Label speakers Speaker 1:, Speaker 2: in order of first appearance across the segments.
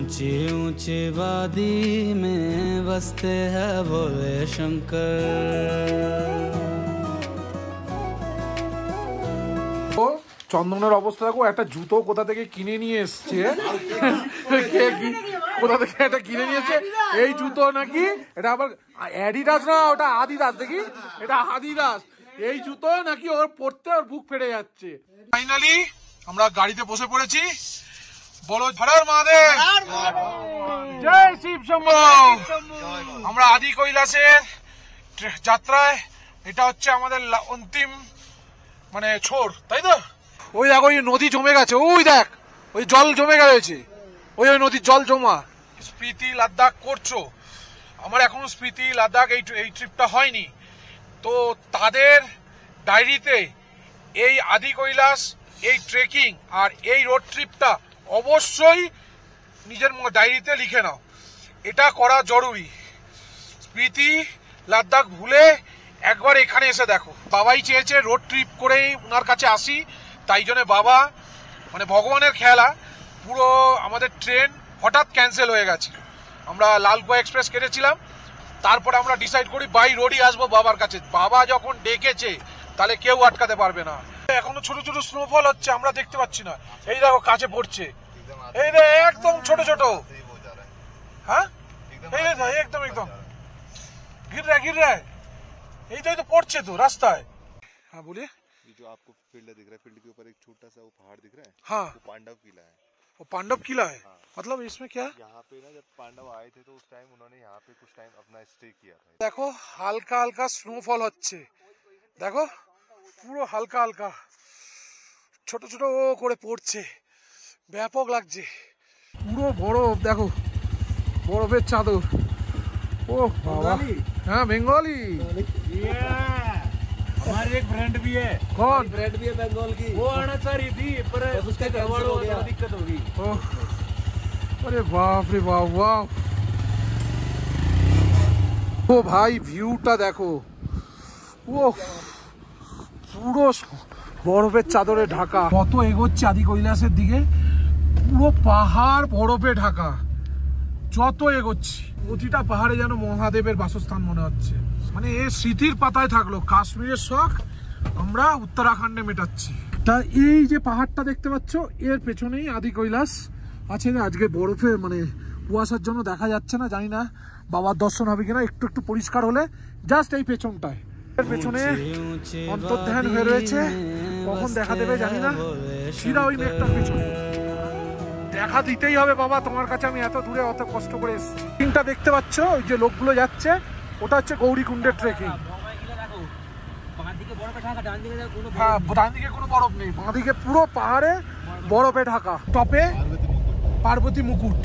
Speaker 1: ऊंची ऊंची वादी में बसते हैं भोले शंकर।
Speaker 2: চন্দনের অবস্থা দেখো, একটা জুতো কোথা থেকে কিনে নিয়ে এসছে, কোথা থেকে এটা কিনে নিয়েছে এই জুতো নাকি, এটা আবার অ্যাডিডাস না, ওটা আদিদাস, দেখি এটা আদিদাস, এই জুতো নাকি ওর পড়তে ওর বুক ফেটে যাচ্ছে। ফাইনালি আমরা গাড়িতে বসে পড়েছি। বলো হর মহাদেব, জয় শিব শম্ভু। আমরা আদি কৈলাসের যাত্রায়, এটা হচ্ছে আমাদের অন্তিম মানে ছোড়, তাই তো? ওই দেখ ওই নদী জমে গেছে, ওই দেখ ওই জল জমে গেছে, ওই ওই নদীর জল জমা। স্পিতি লাদাখ করছো, আমার এখনো স্পিতি লাদাখ এই ট্রিপটা হয়নি, তো তাদের ডায়েরিতে এই আদি কৈলাস, এই ট্রেকিং আর এই রোড ট্রিপটা অবশ্যই নিজের ডায়েরিতে লিখে নাও, এটা করা জরুরি। স্পিতি লাদাখ ভুলে একবার এখানে এসে দেখো। বাবাই চেয়েছে রোড ট্রিপ করেই ওনার কাছে আসি, তাই জন্য বাবা মানে ভগবানের খেলা, পুরো আমাদের ট্রেন হঠাৎ ক্যান্সেল হয়ে গেছিল। আমরা লালকুয়া এক্সপ্রেস কেটেছিলাম, তারপরে আমরা ডিসাইড করি বাই রোডই আসবো বাবার কাছে। বাবা যখন ডেকেছে তাহলে কেউ আটকাতে পারবে না। এখনো ছোট ছোট স্নোফল হচ্ছে, আমরা দেখতে পাচ্ছি না। এই দেখো কাছে পড়ছে, এই দেখ একদম ছোট ছোট, হ্যাঁ এই দেখ একদম একদম गिर रहा है, यही तो पड़ছে तो रास्ताয়। हाँ बोलिए।
Speaker 3: ये जो आपको फील्ड दिख रहा है, फील्ड के ऊपर एक छोटा सा वो पहाड़ दिख रहा है,
Speaker 2: हाँ
Speaker 3: वो पांडव किला है।
Speaker 2: वो पांडव किला है,
Speaker 3: हाँ।
Speaker 2: मतलब इसमें क्या?
Speaker 3: यहाँ पे ना जब पांडव आए थे तो उस टाइम उन्होंने यहाँ पे कुछ टाइम अपना स्टे किया था।
Speaker 2: देखो হালকা হালকা স্নোফল হচ্ছে, দেখো পুরো হালকা হালকা ছোট ছোট করে পড়ছে, ব্যাপক লাগছে। পুরো বরফ দেখো, বরফের চাদর। ओ बाबा, हाँ बंगाली,
Speaker 4: हमारी एक फ्रेंड भी है।
Speaker 2: कौन
Speaker 4: फ्रेंड भी है बंगाल की, वो आना चाह रही थी पर उसका गड़बड़ हो गया, दिक्कत होगी।
Speaker 2: अरे बाप रे बाप, वाह ओ भाई ভিউটা দেখো, ও পুরো বরফের চাদরে ঢাকা। কত এগোচ্ছে আদি কৈলাসের দিকে, পুরো পাহাড় বরফে ঢাকা। যত এগোচ্ছি প্রতিটা পাহাড়ে যেন মহাদেবের বাসস্থান মনে হচ্ছে, মানে এ স্মৃতির পাতায় থাকলো। কাশ্মীরের শখ আমরা উত্তরাখণ্ডে মেটাচ্ছি। তা এই যে পাহাড়টা দেখতে পাচ্ছ, এর পেছনেই আদি কৈলাস আছে। আজকে বরফে মানে কুয়াশার জন্য দেখা যাচ্ছে না, জানি না বাবার দর্শন হবে কিনা। একটু একটু পরিষ্কার হলে জাস্ট এই পেছনটায়, এর পেছনে অন্তর্ধান হয়ে রয়েছে, কখন দেখা দেবে জানি না। সিধা ওই মেঘটার পেছনে দেখা দিতেই হবে বাবা তোমার কাছে, আমি এত দূরে অত কষ্ট করে এসেছি। ট্রেকিংটা দেখতে পাচ্ছ, ওই যে লোকগুলো যাচ্ছে, ওটা হচ্ছে গৌরীকুণ্ডের ট্রেকিং। হ্যাঁ ডান দিকে কোনো বরফ নেই, বাঁ দিকে পুরো পাহাড়ে বরফে ঢাকা। টপে পার্বতী মুকুট,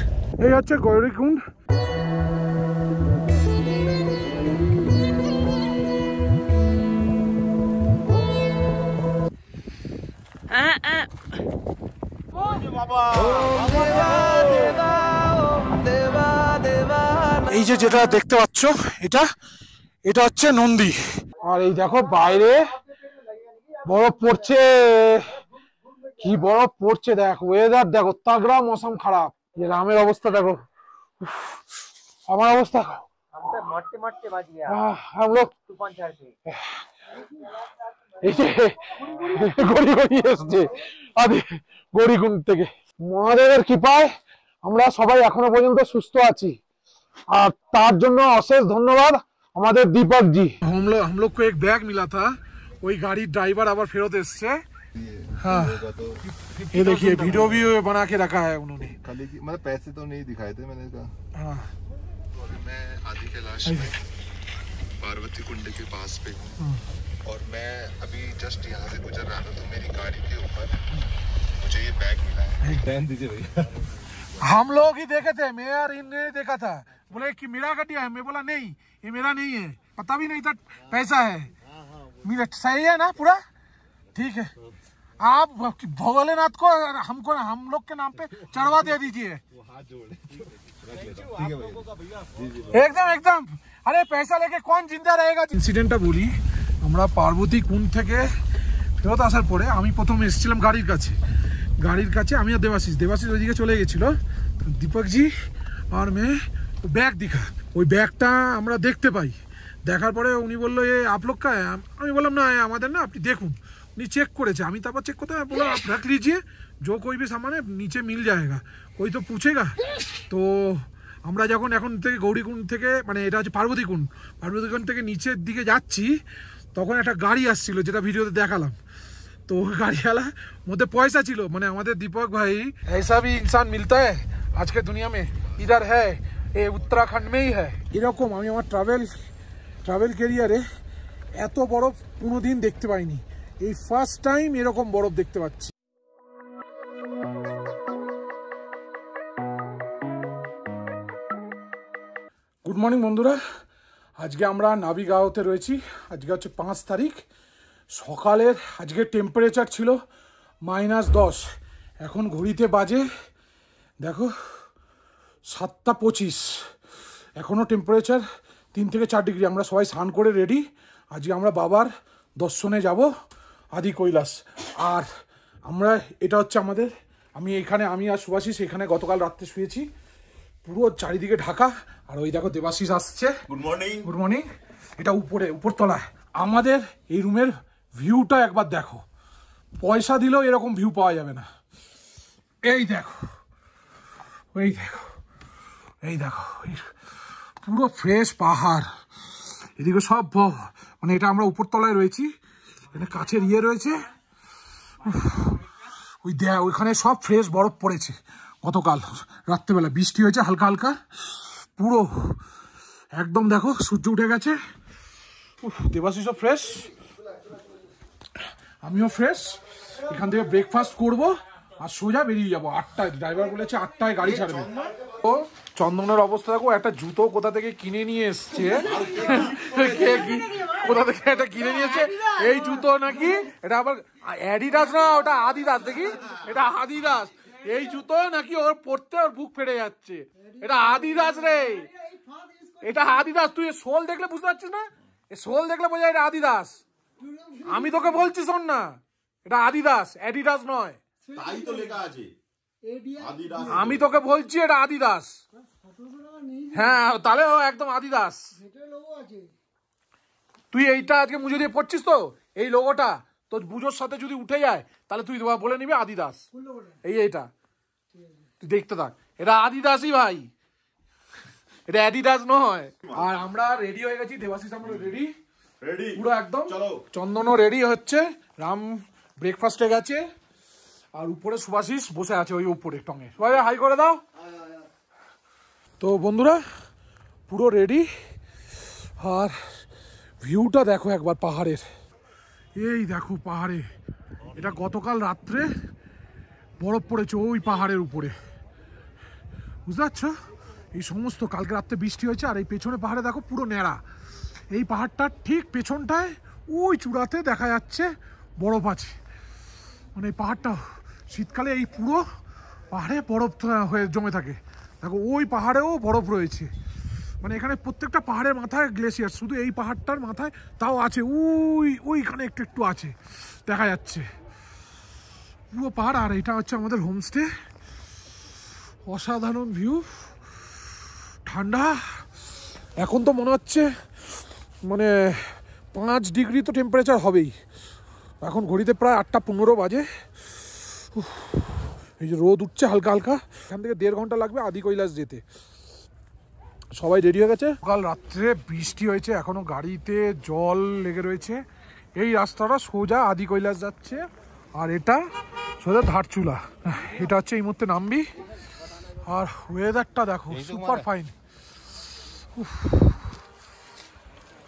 Speaker 2: এই হচ্ছে গৌরীকুণ্ড। এই যে যেটা দেখতে পাচ্ছ, এটা হচ্ছে নন্দী। আর এই দেখো বাইরে বরফ পড়ছে, কি বরফ পড়ছে দেখো। ওয়েদার দেখো তাগড়া, মৌসুম খারাপ। যে রামের অবস্থা দেখো, আমার অবস্থা हम लोग গৌরীকুণ্ড থেকে। মহাদেবের কৃপায় আমরা সবাই এখনো পর্যন্ত সুস্থ আছি, আর তার জন্য অশেষ ধন্যবাদ আমাদের दीपक जी। हम लोग को एक बैग मिला था, वही गाड़ी ड्राइवर আবার ফেরত এসছে। हाँ ये देखिए वीडियो भी बना के रखा है उन्होंने,
Speaker 3: खाली मतलब पैसे तो नहीं दिखाए थे मैंने कहा।
Speaker 2: हाँ
Speaker 3: तो अभी मैं आदि कैलाश में पार्वती कुंड के पास पे हूँ, और मैं अभी जस्ट यहाँ से गुजर रहा था, तो मेरी गाड़ी के ऊपर मुझे ये बैग मिला है। ध्यान दीजिए भैया,
Speaker 2: हम लोग ही देखे थे, मैं और इनने देखा था, बोले कि मेरा गड्ढा है। मैं बोला नहीं ये मेरा नहीं है, पता भी नहीं था पैसा है। मेरा सही है ना पूरा ठीक है। आप भोलेनाथ को हमको हम लोग के नाम पे चढ़वा दे दीजिए, एकदम एकदम। अरे पैसा लेके कौन जिंदा रहेगा। ইনসিডেন্টটা বলি, আমরা পার্বতী কুণ্ড থেকে ফেরত আসার পরে আমি প্রথমে এসেছিলাম গাড়ির কাছে। আমি আর দেবাশিস ওইদিকে চলে গেছিল। दीपक जी और मैं बैग दिखा ওই ব্যাগটা আমরা দেখতে পাই দেখার পরে উনি বললো এ आप लोग का है আমি বললাম না আমাদের না আপনি দেখুন उन्हें चेक করেছে আমি তারপর চেক করতে बोला आप रख लीजिए जो कोई भी सामान है नीचे मिल जाएगा कोई तो पूछेगा तो আমরা যখন এখন থেকে গৌরীকুণ্ড থেকে মানে এটা হচ্ছে পার্বতীকুণ্ড থেকে নিচের দিকে যাচ্ছি তখন একটা গাড়ি আসছিল যেটা ভিডিওতে দেখালাম तो गाड़ी वाला মধ্যে পয়সা ছিল মানে আমাদের दीपक भाई ऐसा भी इंसान मिलता है आज के दुनिया में इधर है ये उत्तराखंड में ही है এরকম আমি আমার ট্রাভেল ক্যারিয়ারে এত বরফ কোনোদিন দেখতে পাইনি এই ফার্স্ট টাইম এরকম বরফ দেখতে পাচ্ছি গুড মর্নিং বন্ধুরা আজকে আমরা নাভিগাঁওতে রয়েছি আজকে হচ্ছে 5 তারিখ সকালের আজকে টেম্পারেচার ছিল -10 এখন ঘড়িতে বাজে দেখো 7:25 এখনও টেম্পারেচার 3 থেকে 4 ডিগ্রি আমরা সবাই স্নান করে রেডি আজকে আমরা বাবার দর্শনে যাব আদি কৈলাস আর আমরা এটা হচ্ছে আমাদের আমি আর সুভাষিস এখানে গতকাল রাত্রে শুয়েছি পুরো চারিদিকে ঢাকা আর ওই দেখো দেবাশিস আসছে গুড মর্নিং এটা উপরতলায় আমাদের এই রুমের ভিউটা একবার দেখো পয়সা দিলেও এরকম ভিউ পাওয়া যাবে না এই দেখো পুরো ফ্রেশ পাহাড় এদিকে সব মানে এটা আমরা উপরতলায় রয়েছি এখানে কাছের রয়েছে ওইখানে সব ফ্রেশ বরফ পড়েছে গতকাল রাত্রেবেলা বৃষ্টি হয়েছে হালকা হালকা পুরো একদম দেখো সূর্য উঠে গেছে দেবাশিসও ফ্রেশ আমিও ফ্রেশ এখান থেকে ব্রেকফাস্ট করব আর সোজা বেরিয়ে যাবো 8টায় ড্রাইভার বলেছে 8টায় গাড়ি ছাড়বে ও চন্দনের অবস্থা দেখো একটা জুতো কোথা থেকে কিনে নিয়ে এসছে কোথা থেকে এটা কিনে নিয়েছে এই জুতো নাকি এটা আবার অ্যাডিডাস না ওটা আদিদাস দেখি এটা আদিদাস এই জুতো নাকি ওর পড়তে ওর বুক ফেটে যাচ্ছে এটা আদিদাস রে এটা আদিদাস তুই সোল দেখলে বুঝতে পারছিস না সোল দেখলে বোঝা এটা আদিদাস আমি তোকে বলছি শোন না এটা আদিদাস অ্যাডিডাস নয়
Speaker 5: তাই তো লেখা আছে আদিদাস
Speaker 2: আমি তোকে বলছি এটা আদিদাস হ্যাঁ তাহলে ও একদম আদিদাস তুই এইটা আজকে মুজো দিয়ে পড়ছিস তো এই লোগোটা তোর বুঝোর সাথে যদি উঠে যায় তাহলে তুই বলে নিবি আদিদাস এইটা তুই দেখতে থাক এটা আদিদাসই ভাই এটা অ্যাডিডাস নয় আর আমরা রেডি হয়ে গেছি দেবাশিস আমরা রেডি পুরো একদম চন্দনও রেডি হচ্ছে রাম ব্রেকফাস্টে গেছে আর উপরে সুভাষিস বসে আছে ওই উপরে টঙে সবাই হাই করে দাও তো বন্ধুরা পুরো রেডি আর ভিউটা দেখো একবার পাহাড়ের এই দেখো পাহাড়ে এটা গতকাল রাত্রে বরফ পড়েছে ওই পাহাড়ের উপরে বুঝতে পারছো এই সমস্ত কালকে রাত্রে বৃষ্টি হয়েছে আর এই পেছনে পাহাড়ে দেখো পুরো ন্যাড়া এই পাহাড়টার ঠিক পেছনটায় ওই চূড়াতে দেখা যাচ্ছে বরফ আছে মানে এই পাহাড়টা শীতকালে এই পুরো পাহাড়ে বরফ হয়ে জমে থাকে দেখো ওই পাহাড়েও বরফ রয়েছে মানে এখানে প্রত্যেকটা পাহাড়ের মাথায় গ্লেশিয়ার শুধু এই পাহাড়টার মাথায় তাও আছে ওইখানে একটু আছে দেখা যাচ্ছে পুরো পাহাড় আর এটা হচ্ছে আমাদের হোমস্টে অসাধারণ ভিউ ঠান্ডা এখন তো মনে হচ্ছে মানে 5 ডিগ্রি তো টেম্পারেচার হবেই এখন ঘড়িতে প্রায় 8:15 বাজে এই যে রোদ উঠছে হালকা হালকা এখান থেকে 1.5 ঘন্টা লাগবে আদি কৈলাস যেতে সবাই রেডি হয়ে গেছে কাল রাত্রে বৃষ্টি হয়েছে এখনো গাড়িতে জল লেগে রয়েছে এই রাস্তাটা সোজা আদি কৈলাস যাচ্ছে আর এটা সোজা ধারচুলা এটা হচ্ছে এই মুহূর্তে নামবি আর ওয়েদারটা দেখো সুপার ফাইন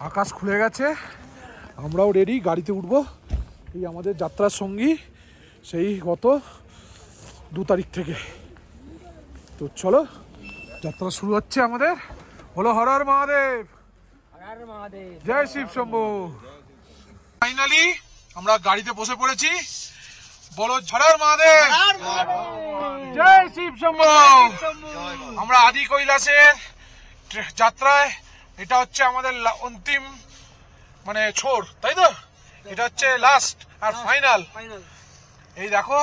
Speaker 2: আকাশ খুলে গেছে আমরাও রেডি গাড়িতে উঠবো এই আমাদের যাত্রার সঙ্গী সেই গত 2 তারিখ থেকে তো চলো যাত্রা শুরু হচ্ছে আমাদের হলো হর হর মহাদেব জয় শিব শম্ভু ফাইনালি আমরা গাড়িতে বসে পড়েছি বলো হর হর মহাদেব জয় শিব শম্ভু আমরা আদি কৈলাসের যাত্রায় এটা হচ্ছে আমাদের অন্তিম মানে ছোড় তাই তো এটা হচ্ছে লাস্ট আর ফাইনাল এই দেখো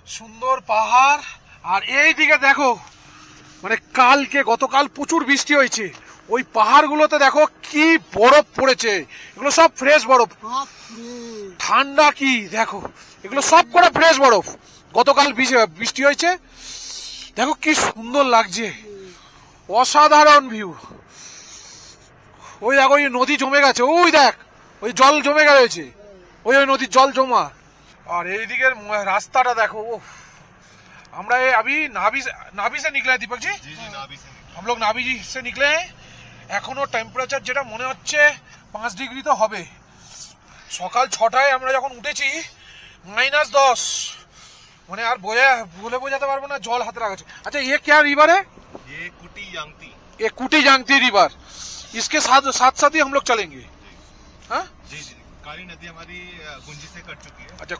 Speaker 2: সুন্দর পাহাড় আর এই দিকে দেখো মানে গতকাল প্রচুর বৃষ্টি হয়েছে, ওই পাহাড়গুলোতে দেখো কি বরফ পড়েছে, এগুলো সব ফ্রেশ বরফ, ঠান্ডা কি দেখো, এগুলো সব করে ফ্রেশ বরফ, গতকাল বৃষ্টি হয়েছে, দেখো কি সুন্দর লাগছে, অসাধারণ ভিউ। ওই দেখো ওই নদী জমে গেছে, ওই দেখ ওই জল জমে গেছে, ওই নদীর জল জমা। আর এইদিকের রাস্তাটা দেখো, আমরা अभी नाभी से निकले हैं दीपक जी।
Speaker 3: जी जी नाभी से
Speaker 2: हम लोग नाभी से निकले हैं। এখনো টেম্পারেচার যেটা মনে হচ্ছে 5 ডিগ্রি তো হবে। সকাল 6টায় আমরা যখন উঠেছি -10, মানে আর বলে বোঝাতে পারবো না, জল হাতে রাখছে। আচ্ছা ये क्या रिवर है?
Speaker 3: ये कुटी यांगती।
Speaker 2: ये कुटी यांगती रिवर, इसके साथ ही हम लोग चलेंगे। हाँ
Speaker 3: जी जी काली नदी हमारी गुंजी से कट चुकी है।
Speaker 2: আচ্ছা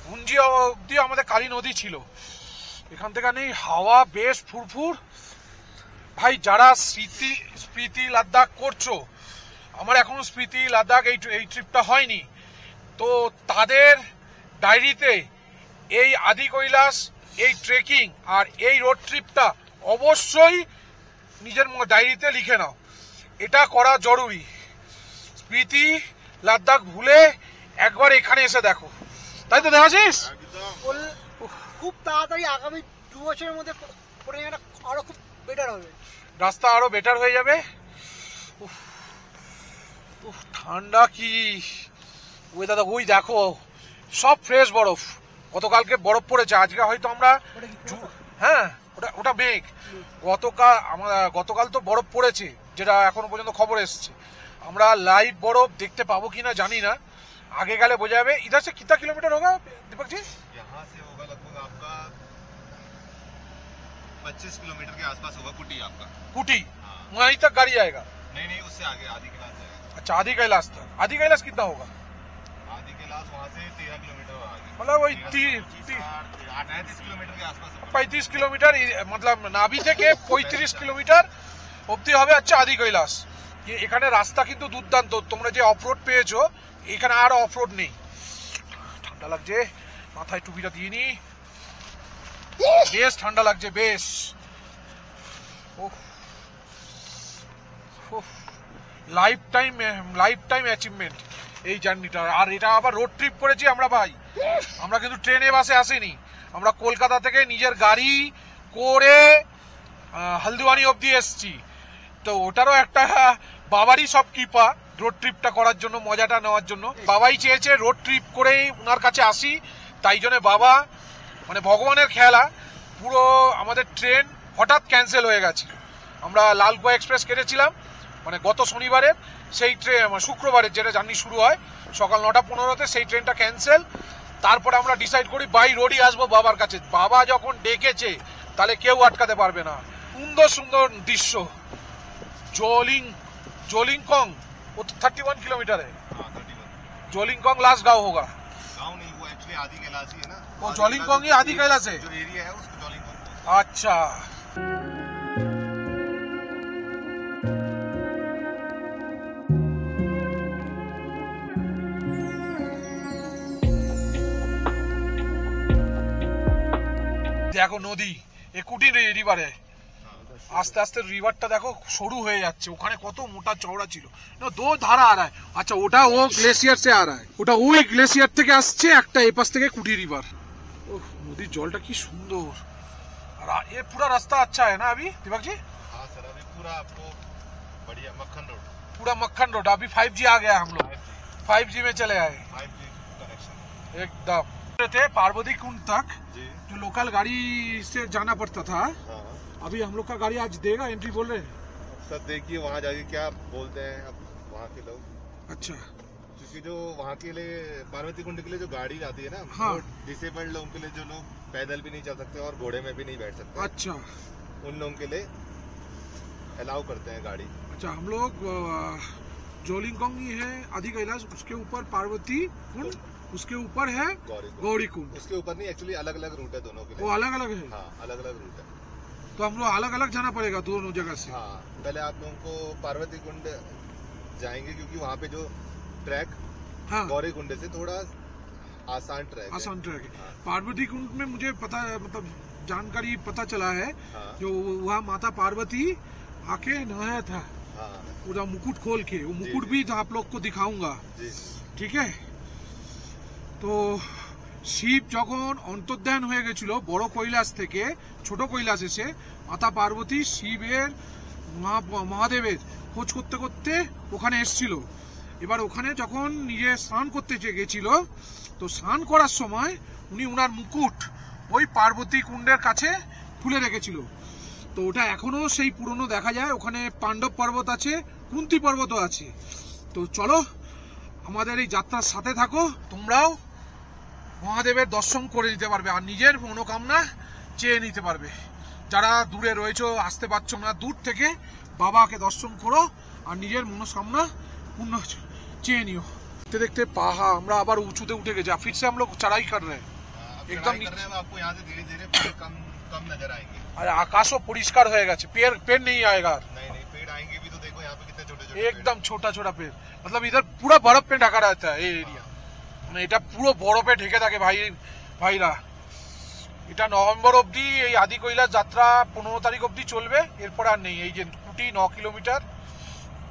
Speaker 2: গুঞ্জি অবধি আমাদের কালী নদী ছিল, এখান থেকে নেই। হাওয়া বেশ ফুরফুর। ভাই যারা স্পিতি লাদাখ করছো, আমার এখনো স্পিতি লাদাখ এই ট্রিপটা হয়নি, তো তাদের ডায়েরিতে এই আদি কৈলাস, এই ট্রেকিং আর এই রোড ট্রিপটা অবশ্যই নিজের ডায়েরিতে লিখে নাও, এটা করা জরুরি। স্পিতি লাদাখ ভুলে একবার এখানে এসে দেখো, তাই তো দেখাচ্ছিস?
Speaker 6: খুব তাড়াতাড়ি আগামী 2 বছরের মধ্যে আরো খুব বেটার হবে,
Speaker 2: রাস্তা আরো বেটার হয়ে যাবে। ঠান্ডা কি ওই দাদা, ওই দেখো সব ফ্রেশ বরফ, গতকালকে বরফ পড়েছে, আজকে হয়তো আমরা হ্যাঁ ওটা মেঘ, গতকাল তো বরফ পড়েছে যেটা এখনো পর্যন্ত খবর এসছে, আমরা লাইভ বরফ দেখতে পাবো কিনা জানি না, आगे गले বোঝা যাবে। इधर से कितना किलोमीटर होगा दीपक जी?
Speaker 3: यहाँ से होगा लगभग आपका 25 किलोमीटर के आसपास होगा कुटी आपका।
Speaker 2: कुटी वहीं तक गाड़ी जाएगा?
Speaker 3: नहीं उससे आगे आदि कैलाश जाएगा।
Speaker 2: अच्छा आदि कैलाश तक। आदि कैलाश कितना होगा?
Speaker 3: आदि कैलाश वहाँ से 13 किलोमीटर आगे,
Speaker 2: मतलब वही
Speaker 3: 38 किलोमीटर के आसपास
Speaker 2: 35 किलोमीटर, मतलब नाभि থেকে 35 কিলোমিটার অবধি হবে। আচ্ছা আদি কৈলাস, এখানে রাস্তা কিন্তু দুর্দান্ত, তোমরা যে অফরোড পেয়েছো এখানে আর অফরোড নেই। ঠান্ডা লাগছে, মাথায় টুপিটা দিয়ে নি, বেশ ঠান্ডা লাগছে বেশ। লাইফ টাইম অ্যাচিভমেন্ট এই জার্নিটা। আর এটা আবার রোড ট্রিপ করেছি আমরা ভাই, আমরা কিন্তু ট্রেনে বাসে আসিনি, আমরা কলকাতা থেকে নিজের গাড়ি করে হলদিওয়ানি অবধি এসছি। তো ওটারও একটা বাবারই সব কৃপা, রোড ট্রিপটা করার জন্য, মজাটা নেওয়ার জন্য। বাবাই চেয়েছে রোড ট্রিপ করেই ওনার কাছে আসি, তাই জন্য বাবা মানে ভগবানের খেলা, পুরো আমাদের ট্রেন হঠাৎ ক্যান্সেল হয়ে গেছে। আমরা লালগোয়া এক্সপ্রেস কেটেছিলাম মানে গত শনিবারের, সেই ট্রেন শুক্রবারের যেটা জার্নি শুরু হয় সকাল 9:15-তে, সেই ট্রেনটা ক্যান্সেল। তারপরে আমরা ডিসাইড করি বাই রোডই আসবো বাবার কাছে। বাবা যখন ডেকেছে তাহলে কেউ আটকাতে পারবে না। সুন্দর সুন্দর দৃশ্য। जोलिंगकोंग वो तो 31 किलोमीटर है। जोलिंगकोंग लास्ट गांव होगा।
Speaker 3: गाँव नहीं, वो एक्चुअली आदि कैलाश ही है ना।
Speaker 2: वो जोलिंगकोंग ही आदि कैलाश है।
Speaker 3: जो एरिया है उसको जोलिंगकोंग।
Speaker 2: अच्छा দেখো নদী, এ কুটি রিভারে আস্তে আস্তে রিভারটা দেখো সরু হয়ে যাচ্ছে, ওখানে কত মোটা চওড়া ছিল, দো ধারা आ रहा है। আচ্ছা ওটা ও গ্লেসিয়ার से आ रहा है, ওটা ওই গ্লেসিয়ার থেকে আসছে, একটা এই পাশ থেকে কুটি রিভার। ওহ নদীর জলটা কি সুন্দর। আর ये पूरा रास्ता अच्छा है ना अभी दीपक जी?
Speaker 3: हाँ सर, अभी पूरा आपको बढ़िया मक्खन रोड,
Speaker 2: पूरा मक्खन रोड। अभी 5G आ गया, हम लोग 5G में चले आए
Speaker 3: 5G कनेक्शन
Speaker 2: एकदम। थे पार्वती कुंड तक
Speaker 3: जी।
Speaker 2: जो लोकल गाड़ी से जाना पड़ता था,
Speaker 3: हाँ
Speaker 2: अभी हम लोग का गाड़ी आज देगा एंट्री बोल रहे हैं।
Speaker 3: सर देखिए वहाँ जाके क्या बोलते हैं अब वहाँ के लोग,
Speaker 2: अच्छा
Speaker 3: क्योंकि जो वहाँ के लिए पार्वती कुंड के लिए जो गाड़ी जाती है ना,
Speaker 2: हाँ।
Speaker 3: वो डिसेबल्ड लोगों के लिए, जो लोग पैदल भी नहीं चल सकते और घोड़े में भी नहीं बैठ सकते,
Speaker 2: अच्छा
Speaker 3: उन लोगों के लिए अलाउ करते हैं गाड़ी।
Speaker 2: अच्छा हम लोग जोलिंगकोंग ही है आदि कैलाश, उसके ऊपर पार्वती कुंड, उसके ऊपर है गौरी कुंड।
Speaker 3: उसके ऊपर नहीं, एक्चुअली अलग अलग रूट है दोनों के
Speaker 2: वो
Speaker 3: लिए।
Speaker 2: अलग अलग है,
Speaker 3: हाँ अलग अलग रूट है।
Speaker 2: तो हम लोग अलग अलग जाना पड़ेगा दोनों जगह से।
Speaker 3: हाँ पहले आप लोगों को पार्वती कुंड जाएंगे, क्योंकि वहाँ पे जो ट्रैक
Speaker 2: हाँ
Speaker 3: गौरी कुंड से थोड़ा आसान ट्रैक है।
Speaker 2: आसान ट्रैक है।
Speaker 3: हाँ।
Speaker 2: पार्वती कुंड में मुझे पता है, मतलब जानकारी पता चला है जो वहाँ माता पार्वती आके नहाया था पूरा मुकुट खोल के, वो मुकुट भी तो आप लोग को दिखाऊंगा, ठीक है। तो শিব যখন অন্তর্ধান হয়ে গেছিল বড় কৈলাস থেকে ছোট কৈলাস এসে মাতা পার্বতী শিবের মহাদেবের খোঁজ করতে করতে ওখানে এসেছিল। এবার ওখানে যখন নিজে স্নান করতে গেছিল তো স্নান করার সময় উনি ওনার মুকুট ওই পার্বতী কুণ্ডের কাছে খুলে রেখেছিল। তো ওটা এখনো সেই পুরনো দেখা যায়, ওখানে পাণ্ডব পর্বত আছে, কুন্তি পর্বতও আছে। তো চলো আমাদের এই যাত্রার সাথে থাকো, তোমরাও মহাদেবের দর্শন করে নিতে পারবে আর নিজের মনোকামনা চেয়ে নিতে পারবে। যারা দূরে রয়েছো, আসতে পারছো না, দূর থেকে বাবাকে দর্শন করো আর নিজের মনোকামনা পূর্ণ চেয়ে নিও। দেখতে দেখতে পাহাড় আমরা আবার উঁচুতে উঠে গেছি, फिर से हम लोग चढ़ाई कर रहे हैं एकदम नीचे।
Speaker 3: आपको यहाँ से धीरे धीरे कम नजर आएंगे
Speaker 2: আর আকাশও পরিষ্কার হয়ে গেছে, पेड़ पेड़ नहीं आएगा,
Speaker 3: नहीं पेड़ आएंगे भी तो देखो यहाँ पे कितने छोटे छोटे
Speaker 2: एकदम छोटा छोटा पेड़, मतलब इधर पूरा बर्फ पे ढका रहता है এই এরিয়া, মানে এটা পুরো বরফে ঢেকে থাকে ভাইরা। এটা নভেম্বর অবধি এই আদি কৈলাস যাত্রা 15 তারিখ অবধি চলবে, এরপর আর নেই। এই যে কুটি 9 কিলোমিটার।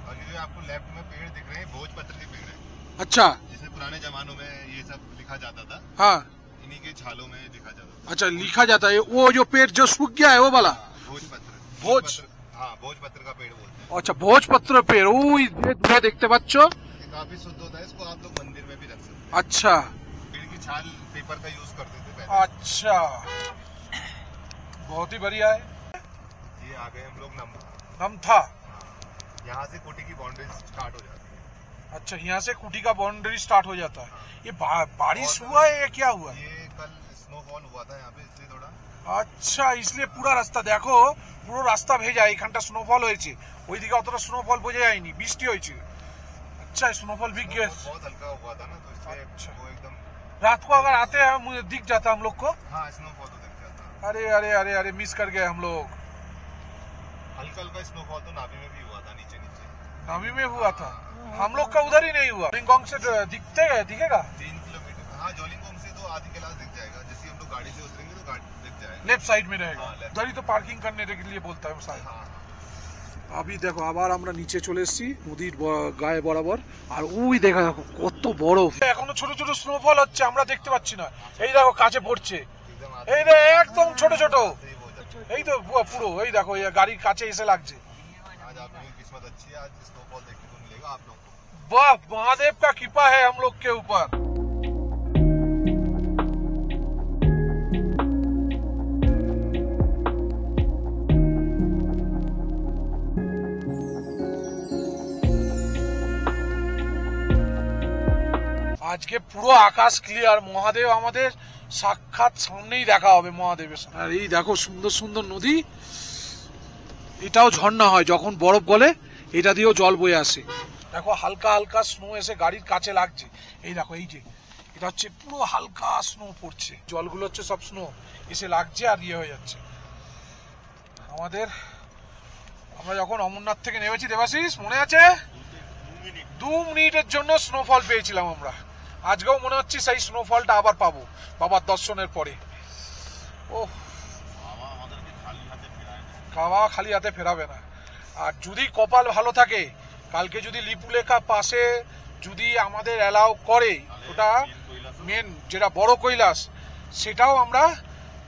Speaker 3: और ये जो आपको लेफ्ट में पेड़ दिख रहे हैं भोजपत्र के पेड़ है।
Speaker 2: अच्छा,
Speaker 3: जिसे पुराने जमानों में ये सब लिखा जाता था,
Speaker 2: हाँ
Speaker 3: इन्हीं के छालों में लिखा जाता था।
Speaker 2: अच्छा, लिखा जाता है वो जो पेड़ जो सूख गया है वो वाला
Speaker 3: भोजपत्र, हाँ भोजपत्र का पेड़ बोलते हैं।
Speaker 2: अच्छा, भोजपत्र पेड़, ওই যে দেখতে পাচ্ছ,
Speaker 3: ये काफी शुद्ध होता है, इसको आप लोग मंदिर में भी रख सकते हैं।
Speaker 2: अच्छा
Speaker 3: पेड़ की छाल पेपर का यूज करते थे पहले।
Speaker 2: अच्छा, बहुत ही बढ़िया है।
Speaker 3: ये आ गए हम लोग
Speaker 2: नमथा,
Speaker 3: यहाँ से कोटी की बाउंड्री स्टार्ट हो जाती है।
Speaker 2: अच्छा यहाँ से कुटी का बाउंड्री स्टार्ट हो जाता है। ये बारिश हुआ है या क्या हुआ?
Speaker 3: ये कल स्नोफॉल हुआ था यहाँ पे, इसलिए थोड़ा।
Speaker 2: আচ্ছা, इसलिए পুরো রাস্তা দেখো, পুরো রাস্তা ভেজা, এখানটা স্নোফল হয়েছে, ওইদিকে অতটা স্নোফল বোঝা যায়নি, বৃষ্টি হয়েছিল। अच्छा, स्नोफॉल भी गया,
Speaker 3: बहुत हल्का हुआ था ना, तो इसलिए
Speaker 2: अच्छा।
Speaker 3: वो एकदम।
Speaker 2: रात को अगर आते हैं मुझे दिख जाता हम लोग को।
Speaker 3: हाँ स्नोफॉल तो दिख जाता।
Speaker 2: अरे अरे अरे अरे, मिस कर गए हम लोग।
Speaker 3: हल्का हल्का स्नोफॉल तो नाभि में भी हुआ था, नीचे नीचे
Speaker 2: नाभि में हुआ था, हम लोग का उधर ही नहीं हुआ। लिंगोंग से दिखेगा
Speaker 3: 3 किलोमीटर। हाँ जोलिंगोंग से तो आधी कैलाश दिख जाएगा, जैसे हम लोग गाड़ी से उतरेंगे तो गाड़ी दिख जाएगा,
Speaker 2: लेफ्ट साइड में रहेगा,
Speaker 3: हाँ, left।
Speaker 2: उधर ही तो पार्किंग करने के लिए बोलता है शायद।
Speaker 3: हाँ
Speaker 2: আবি দেখো আবার আমরা নিচে চলে এসেছি নদীর গায়ে বরাবর, আর ওই দেখা দেখো কত বরফ, এখনো ছোট ছোট স্নোফল হচ্ছে, আমরা দেখতে পাচ্ছি না। এই দেখো কাছে পড়ছে,
Speaker 3: एकदम
Speaker 2: এই রে একদম ছোট ছোট,
Speaker 3: सही बोल रहे
Speaker 2: এই তো পুরো, এই দেখো এই গাড়ির কাছে এসে লাগছে।
Speaker 3: हैं। आज आपकी किस्मत अच्छी है, आज स्नोफॉल देखने को मिलेगा आप लोग को।
Speaker 2: वाह, महादेव का कृपा है हम लोग के ऊपर। আজকে পুরো আকাশ ক্লিয়ার, মহাদেব আমাদের সাক্ষাৎ সামনেই দেখা হবে মহাদেবের সাথে। আর এই দেখো সুন্দর সুন্দর নদী, এটাও ঝর্ণা হয় যখন বরফ গলে, এটা দিয়েও জল বয়ে আসে। দেখো হালকা হালকা স্নো এসে গাড়ির কাছে লাগছে, এই দেখো এই যে এটা হচ্ছে পুরো হালকা স্নো পড়ছে, জলগুলো হচ্ছে সব স্নো এসে লাগছে আর ইয়ে হয়ে যাচ্ছে। আমরা যখন অমরনাথ থেকে নেমেছি দেবাশিস মনে আছে, 2 মিনিটের জন্য স্নোফল পেয়েছিলাম আমরা, আজকেও মনে হচ্ছে সেই স্নোফলটা আবার পাবো বাবার দর্শনের পরে। ও বাবা খালি হাতে ফেরাবে না। আর যদি কপাল ভালো থাকে, কালকে যদি লিপুলেখা পাশে যদি আমাদের অ্যালাউ করে, ওটা মেন যেটা বড় কৈলাস, সেটাও আমরা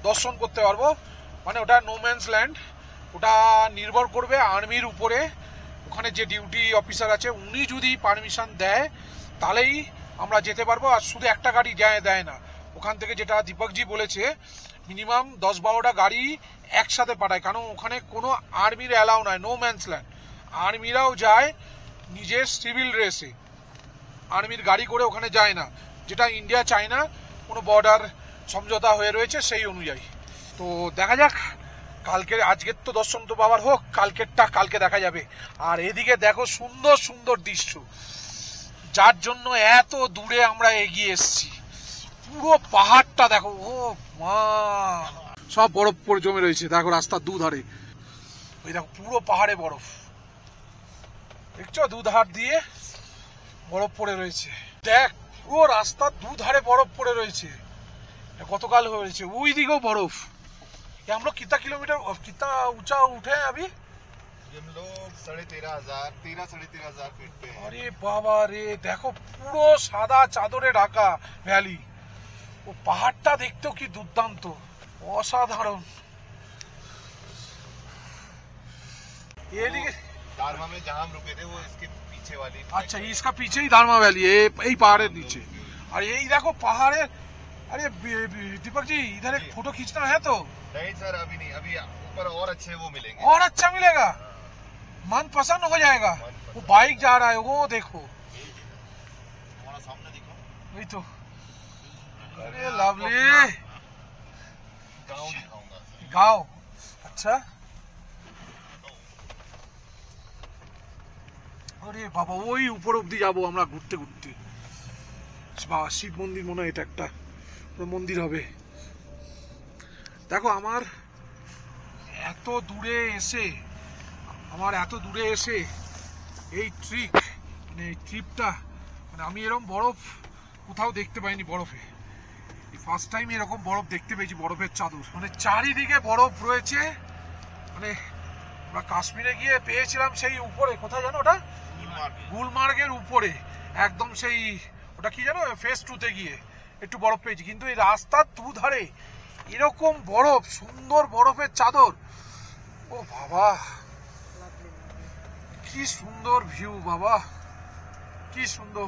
Speaker 2: দর্শন করতে পারবো। মানে ওটা নো ম্যানস ল্যান্ড, ওটা নির্ভর করবে আর্মির উপরে, ওখানে যে ডিউটি অফিসার আছে উনি যদি পারমিশন দেয় তাহলেই আমরা যেতে পারবো। আর শুধু একটা গাড়ি দেয় না, ওখান থেকে যেটা দীপকজি বলেছে মিনিমাম 10-12টা গাড়ি একসাথে পাঠায়, কারণ ওখানে কোনো আর্মির অ্যালাউ নাই, নো ম্যানস ল্যান্ড। আর্মিরাও যায় নিজের সিভিল ড্রেসে, আর্মির গাড়ি করে ওখানে যায় না, যেটা ইন্ডিয়া চায়না কোনো বর্ডার সমঝোতা হয়ে রয়েছে সেই অনুযায়ী। তো দেখা যাক, কালকে আজকের তো দর্শন তো বাবার হোক, কালকেরটা কালকে দেখা যাবে। আর এদিকে দেখো সুন্দর সুন্দর দৃশ্য, যার জন্য এত দূরে আমরা এগিয়ে এসেছি। পুরো পাহাড়টা দেখো, ও মা, সব বরফ পড়ে জমে রয়েছে দেখো রাস্তার দুধারে, ওই দেখো পুরো পাহাড়ে বরফ, দেখছো দুধার দিয়ে বরফ পড়ে রয়েছে। দেখ পুরো রাস্তার দুধারে বরফ পড়ে রয়েছে, গতকাল হয়েছে, ওই দিকেও বরফ, ये हम लोग कितना किलोमीटर कितना ऊंचा उठे हैं अभी?
Speaker 3: हम लोग 13,500 फीट पे हैं।
Speaker 2: अरे बाबा रे, देखो পুরো সাদা চাদরে ঢাকা ভ্যালি। ও পাহাড়টা দেখতেও কি দুর্দান্ত, অসাধারণ। ये
Speaker 3: दारमा में जहाँ हम रुके थे वो इसके पीछे वाली।
Speaker 2: अच्छा, इसका पीछे ही दारमा वैली है, यही पहाड़ेर नीचे। और यही देखो पहाड़े। अरे दीपक जी, इधर एक फोटो खींचना है तो?
Speaker 3: नहीं सर, अभी नहीं, अभी ऊपर और अच्छे वो मिलेंगे।
Speaker 2: और अच्छा मिलेगा, मन पसंद हो जाएगा। वो बाइक जा रहा है, वो देखो
Speaker 3: हमारा सामने दिखो,
Speaker 2: वही तो। अरे लवली,
Speaker 3: गाँव दिखाऊंगा।
Speaker 2: गाँव? अच्छा। अरे बाबा, ওই উপর অবধি যাবো আমরা ঘুরতে ঘুরতে। বাবা, শিব মন্দির মনে হয় এটা একটা মন্দির হবে। দেখো আমার এত দূরে এসে এই ট্রিপটা মানে আমি এরকম বরফ কোথাও দেখতে পাইনি। বরফে ফার্স্ট টাইম এরকম বরফ দেখতে পেয়েছি, বরফের চাদর, মানে চারিদিকে বরফ রয়েছে। মানে আমরা কাশ্মীরে গিয়ে পেয়েছিলাম সেই উপরে, কোথায় জানো ওটা, গুলমার্গের উপরে একদম, সেই ওটা কি জানো, ফেজ 2 গিয়ে একটু বরফ পেয়েছি। কিন্তু এই রাস্তার দুধারে এরকম বরফ, সুন্দর বরফের চাদর, ও বাবা কি সুন্দর ভিউ, বাবা কি সুন্দর।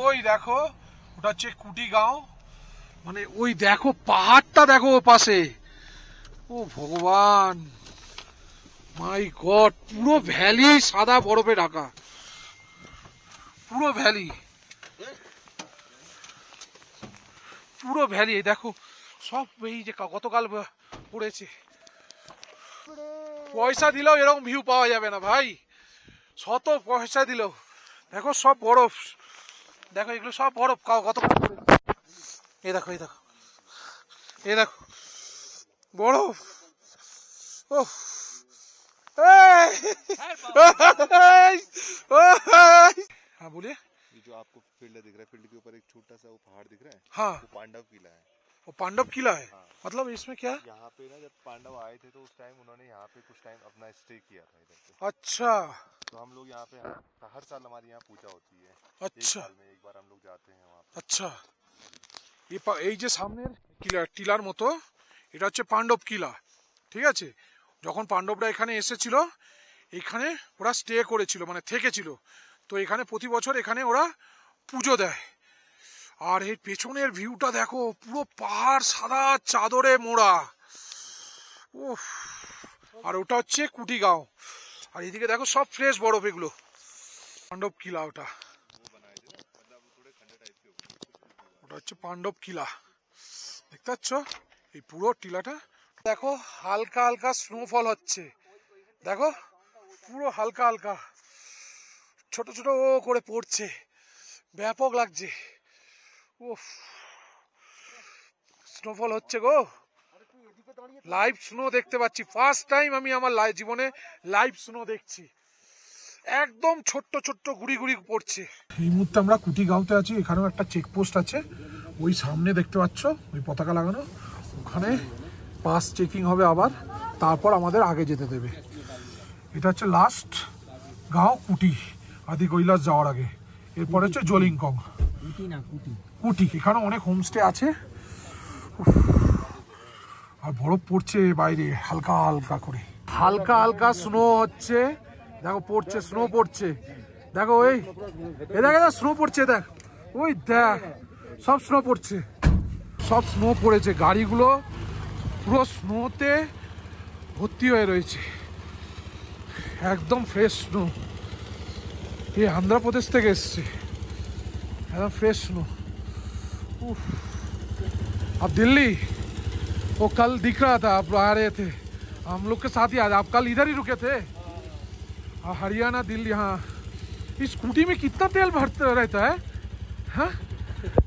Speaker 2: ওই দেখো, ওটা হচ্ছে কুটি গাঁও। মানে ওই দেখো পাহাড়টা দেখো ও পাশে, ও ভগবান, মাই গড, পুরো ভ্যালি সাদা বরফে ঢাকা, পুরো ভ্যালি, পুরো ভ্যালি। দেখো সব এই যে গতকাল পড়েছে। পয়সা দিলেও এরকম ভিউ পাওয়া যাবে না ভাই, শত পয়সা দিলেও। দেখো সব বরফ, দেখো এগুলো সব বরফ গতকাল পড়েছে। এই দেখো, এই দেখো, এই দেখো বরফ। ও हाँ बोलिए।
Speaker 3: ये जो आपको फील्ड दिख रहा है, फील्ड के ऊपर एक छोटा सा वो पहाड़ दिख रहा है,
Speaker 2: हाँ,
Speaker 3: वो पांडव किला है।
Speaker 2: वो पांडव किला है?
Speaker 3: हाँ।
Speaker 2: मतलब इसमें क्या?
Speaker 3: यहाँ पे ना जब पांडव आए थे तो उस टाइम उन्होंने यहाँ पे कुछ टाइम अपना स्टे किया था इधर पे।
Speaker 2: अच्छा
Speaker 3: तो हम लोग यहाँ पे हर साल हमारी यहाँ पूजा होती है।
Speaker 2: अच्छा,
Speaker 3: एक साल में एक बार हम लोग जाते हैं वहाँ पे।
Speaker 2: अच्छा। এই যে সামনের টিলার মতো, এটা হচ্ছে পাণ্ডব কিলা, ঠিক আছে? যখন পাণ্ডবরা এখানে এসেছিল, এখানে ওরা স্টে করেছিল, মানে থেকেছিল। তো এখানে প্রতি বছর এখানে ওরা পুজো দেয়। আর এই পেছনের ভিউটা দেখো, পুরো পাহাড় সাদা চাদরে মোড়া। উফ, আর ওটা হচ্ছে কুটি গাঁও। আর এদিকে দেখো সব ফ্রেশ বরফ, এগুলো পাণ্ডব কিলা। ওটা হচ্ছে পাণ্ডব কিলা, দেখতে পাচ্ছ এই পুরো টিলাটা। দেখো হালকা হালকা স্নোফল হচ্ছে, দেখো পুরো হালকা হালকা ছোট ছোট করে পড়ছে, ব্যাপক লাগছে। উফ, স্নোফল হচ্ছে গো, লাইভ স্নো দেখতে পাচ্ছি। ফার্স্ট টাইম আমি আমার জীবনে লাইভ স্নো দেখছি, একদম ছোট্ট ছোট্ট গুড়ি গুড়ি পড়ছে। এই মুহূর্তে আমরা কুটি গাঁওতে আছি, এখানেও একটা চেকপোস্ট আছে, ওই সামনে দেখতে পাচ্ছ ওই পতাকা লাগানো, ওখানে পাস চেকিং হবে আবার, তারপর আমাদের আগে যেতে দেবে। এটা হচ্ছে লাস্ট গাঁও কুটি, আদি কৈলাস যাওয়ার আগে। এরপর হচ্ছে জলিংকং, কুটি। এখানে অনেক হোমস্টে আছে। আর বরফ পড়ছে বাইরে হালকা হালকা করে, হালকা হালকা স্নো হচ্ছে, দেখো পড়ছে, স্নো পড়ছে, দেখো ওই দেখ স্নো পড়ছে, দেখ ওই দেখ সব স্নো পড়ছে, সব স্নো পড়েছে। গাড়িগুলো পুরো স্নোতে ভর্তি হয়ে রয়েছে, একদম ফ্রেশ স্নো। ये आंध्र प्रदेश থেকে এসছে, एकदम फ्रेश स्नो। अब दिल्ली वो कल दिख रहा था, आप आ रहे थे, हम लोग के साथ ही आ, आप कल इधर ही रुके थे। हरियाणा दिल्ली, हाँ। इस स्कूटी में कितना तेल भरता रहता है? हाँ